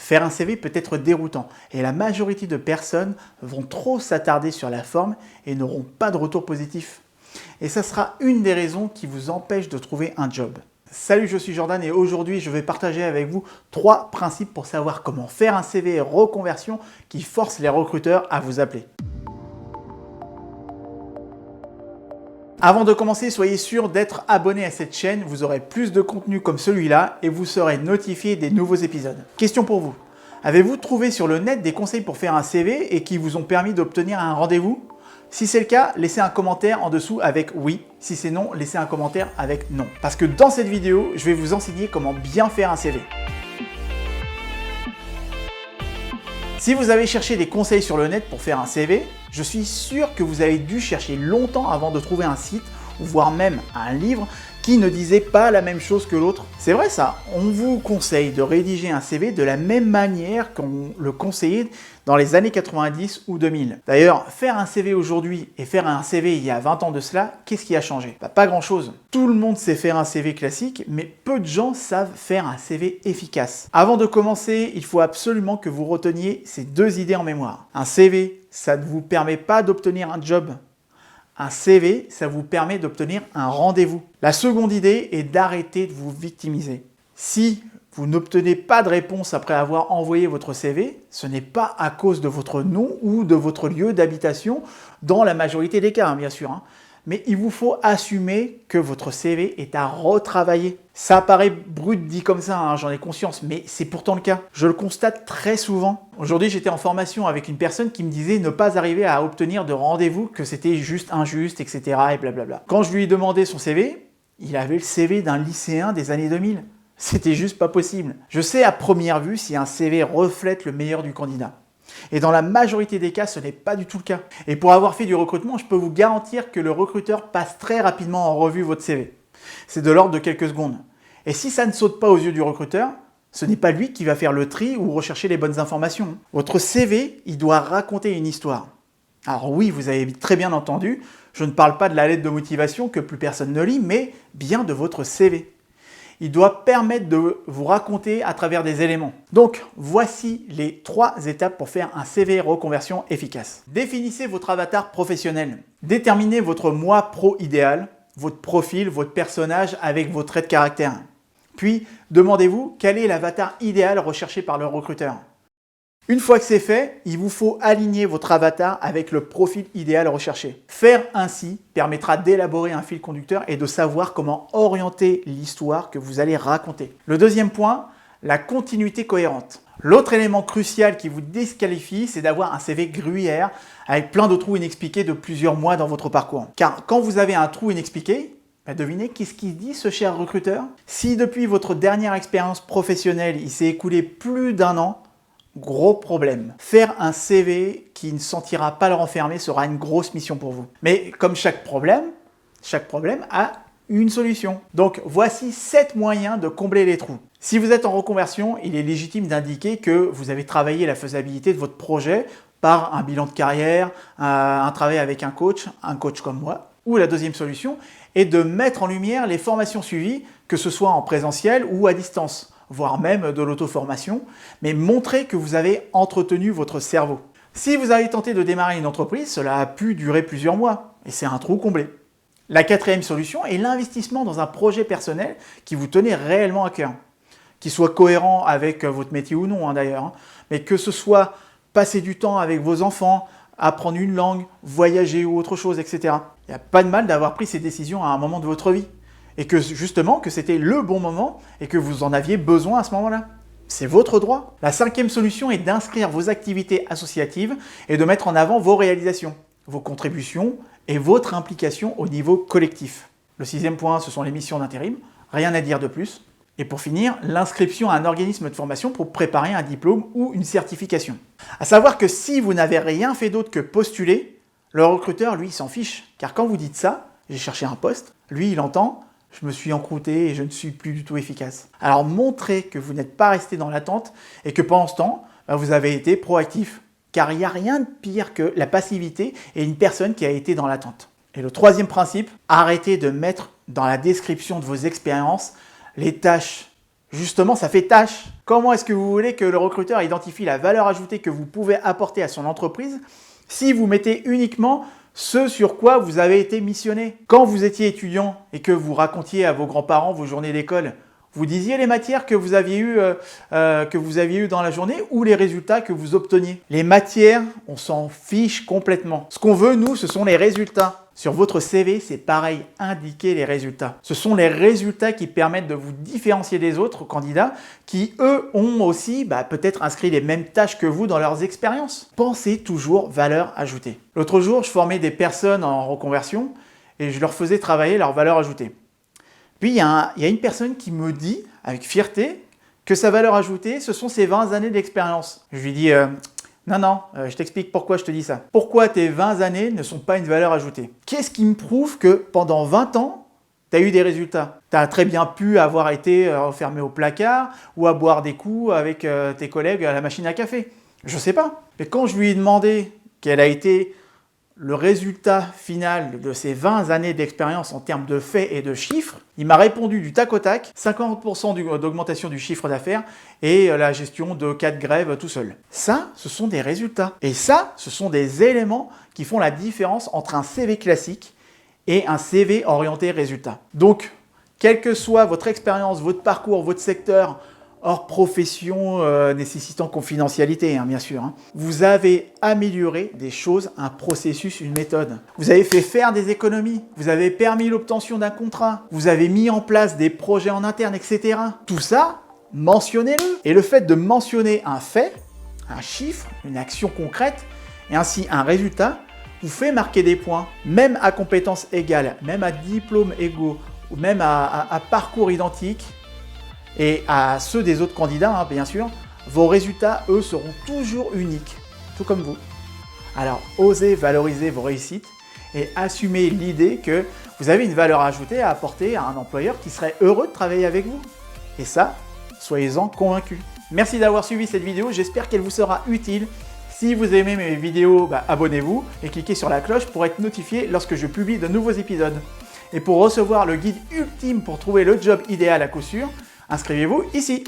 Faire un CV peut être déroutant et la majorité de personnes vont trop s'attarder sur la forme et n'auront pas de retour positif. Et ça sera une des raisons qui vous empêche de trouver un job. Salut, je suis Jordan et aujourd'hui je vais partager avec vous 3 principes pour savoir comment faire un CV reconversion qui force les recruteurs à vous appeler. Avant de commencer, soyez sûr d'être abonné à cette chaîne, vous aurez plus de contenu comme celui-là et vous serez notifié des nouveaux épisodes. Question pour vous, avez-vous trouvé sur le net des conseils pour faire un CV et qui vous ont permis d'obtenir un rendez-vous? Si c'est le cas, laissez un commentaire en dessous avec oui. Si c'est non, laissez un commentaire avec non. Parce que dans cette vidéo, je vais vous enseigner comment bien faire un CV. Si vous avez cherché des conseils sur le net pour faire un CV, je suis sûr que vous avez dû chercher longtemps avant de trouver un site, ou voire même un livre, qui ne disait pas la même chose que l'autre. C'est vrai ça, on vous conseille de rédiger un CV de la même manière qu'on le conseillait dans les années 90 ou 2000. D'ailleurs, faire un CV aujourd'hui et faire un CV il y a 20 ans de cela, qu'est-ce qui a changé? Pas grand-chose. Tout le monde sait faire un CV classique, mais peu de gens savent faire un CV efficace. Avant de commencer, il faut absolument que vous reteniez ces 2 idées en mémoire. Un CV, ça ne vous permet pas d'obtenir un job. Un CV, ça vous permet d'obtenir un rendez-vous. La seconde idée est d'arrêter de vous victimiser. Si vous n'obtenez pas de réponse après avoir envoyé votre CV, ce n'est pas à cause de votre nom ou de votre lieu d'habitation, dans la majorité des cas, bien sûr. Mais il vous faut assumer que votre CV est à retravailler. Ça paraît brut dit comme ça, j'en ai conscience, mais c'est pourtant le cas. Je le constate très souvent. Aujourd'hui, j'étais en formation avec une personne qui me disait ne pas arriver à obtenir de rendez-vous, que c'était juste injuste, etc. et blablabla. Quand je lui ai demandé son CV, il avait le CV d'un lycéen des années 2000. C'était juste pas possible. Je sais à première vue si un CV reflète le meilleur du candidat. Et dans la majorité des cas, ce n'est pas du tout le cas. Et pour avoir fait du recrutement, je peux vous garantir que le recruteur passe très rapidement en revue votre CV. C'est de l'ordre de quelques secondes. Et si ça ne saute pas aux yeux du recruteur, ce n'est pas lui qui va faire le tri ou rechercher les bonnes informations. Votre CV, il doit raconter une histoire. Alors oui, vous avez très bien entendu, je ne parle pas de la lettre de motivation que plus personne ne lit, mais bien de votre CV. Il doit permettre de vous raconter à travers des éléments. Donc, voici les 3 étapes pour faire un CV reconversion efficace. Définissez votre avatar professionnel. Déterminez votre moi pro idéal, votre profil, votre personnage avec vos traits de caractère. Puis, demandez-vous quel est l'avatar idéal recherché par le recruteur. Une fois que c'est fait, il vous faut aligner votre avatar avec le profil idéal recherché. Faire ainsi permettra d'élaborer un fil conducteur et de savoir comment orienter l'histoire que vous allez raconter. Le deuxième point, la continuité cohérente. L'autre élément crucial qui vous disqualifie, c'est d'avoir un CV gruyère avec plein de trous inexpliqués de plusieurs mois dans votre parcours. Car quand vous avez un trou inexpliqué, devinez qu'est-ce qu'il dit ce cher recruteur? Si depuis votre dernière expérience professionnelle, il s'est écoulé plus d'1 an, gros problème. Faire un CV qui ne sentira pas le renfermer sera une grosse mission pour vous. Mais comme chaque problème a une solution. Donc voici 7 moyens de combler les trous. Si vous êtes en reconversion, il est légitime d'indiquer que vous avez travaillé la faisabilité de votre projet par un bilan de carrière, un travail avec un coach comme moi. Ou la deuxième solution est de mettre en lumière les formations suivies, que ce soit en présentiel ou à distance, voire même de l'auto-formation, mais montrez que vous avez entretenu votre cerveau. Si vous avez tenté de démarrer une entreprise, cela a pu durer plusieurs mois, et c'est un trou comblé. La 4e solution est l'investissement dans un projet personnel qui vous tenait réellement à cœur, qui soit cohérent avec votre métier ou non d'ailleurs, mais que ce soit passer du temps avec vos enfants, apprendre une langue, voyager ou autre chose, etc. Il n'y a pas de mal d'avoir pris ces décisions à un moment de votre vie. Et que justement, que c'était le bon moment et que vous en aviez besoin à ce moment-là. C'est votre droit. La 5e solution est d'inscrire vos activités associatives et de mettre en avant vos réalisations, vos contributions et votre implication au niveau collectif. Le 6e point, ce sont les missions d'intérim. Rien à dire de plus. Et pour finir, l'inscription à un organisme de formation pour préparer un diplôme ou une certification. À savoir que si vous n'avez rien fait d'autre que postuler, le recruteur, lui, s'en fiche. Car quand vous dites ça, j'ai cherché un poste, lui, il entend « je me suis encrouté et je ne suis plus du tout efficace ». Alors montrez que vous n'êtes pas resté dans l'attente et que pendant ce temps, vous avez été proactif. Car il n'y a rien de pire que la passivité et une personne qui a été dans l'attente. Et le 3e principe, arrêtez de mettre dans la description de vos expériences les tâches Justement, ça fait tâche. Comment est-ce que vous voulez que le recruteur identifie la valeur ajoutée que vous pouvez apporter à son entreprise si vous mettez uniquement ce sur quoi vous avez été missionné? Quand vous étiez étudiant et que vous racontiez à vos grands-parents vos journées d'école, vous disiez les matières que vous aviez eues dans la journée ou les résultats que vous obteniez. Les matières, on s'en fiche complètement. Ce qu'on veut, nous, ce sont les résultats. Sur votre CV, c'est pareil, indiquez les résultats. Ce sont les résultats qui permettent de vous différencier des autres candidats qui, eux, ont aussi peut-être inscrit les mêmes tâches que vous dans leurs expériences. Pensez toujours valeur ajoutée. L'autre jour, je formais des personnes en reconversion et je leur faisais travailler leur valeur ajoutée. Puis il y a une personne qui me dit, avec fierté, que sa valeur ajoutée, ce sont ses 20 années d'expérience. Je lui dis, non, je t'explique pourquoi je te dis ça. Pourquoi tes 20 années ne sont pas une valeur ajoutée? Qu'est-ce qui me prouve que pendant 20 ans, tu as eu des résultats? Tu as très bien pu avoir été enfermé au placard ou à boire des coups avec tes collègues à la machine à café. Je ne sais pas. Mais quand je lui ai demandé quel a été le résultat final de ces 20 années d'expérience en termes de faits et de chiffres, il m'a répondu du tac au tac, 50% d'augmentation du chiffre d'affaires et la gestion de 4 grèves tout seul. Ça, ce sont des résultats. Et ça, ce sont des éléments qui font la différence entre un CV classique et un CV orienté résultat. Donc, quelle que soit votre expérience, votre parcours, votre secteur, hors profession nécessitant confidentialité, bien sûr. Vous avez amélioré des choses, un processus, une méthode. Vous avez fait faire des économies. Vous avez permis l'obtention d'un contrat. Vous avez mis en place des projets en interne, etc. Tout ça, mentionnez-le. Et le fait de mentionner un fait, un chiffre, une action concrète, et ainsi un résultat, vous fait marquer des points, même à compétences égales, même à diplômes égaux, ou même à parcours identiques, et à ceux des autres candidats, bien sûr, vos résultats, eux, seront toujours uniques, tout comme vous. Alors, osez valoriser vos réussites et assumez l'idée que vous avez une valeur ajoutée à apporter à un employeur qui serait heureux de travailler avec vous. Et ça, soyez-en convaincus. Merci d'avoir suivi cette vidéo, j'espère qu'elle vous sera utile. Si vous aimez mes vidéos, abonnez-vous et cliquez sur la cloche pour être notifié lorsque je publie de nouveaux épisodes. Et pour recevoir le guide ultime pour trouver le job idéal à coup sûr, inscrivez-vous ici.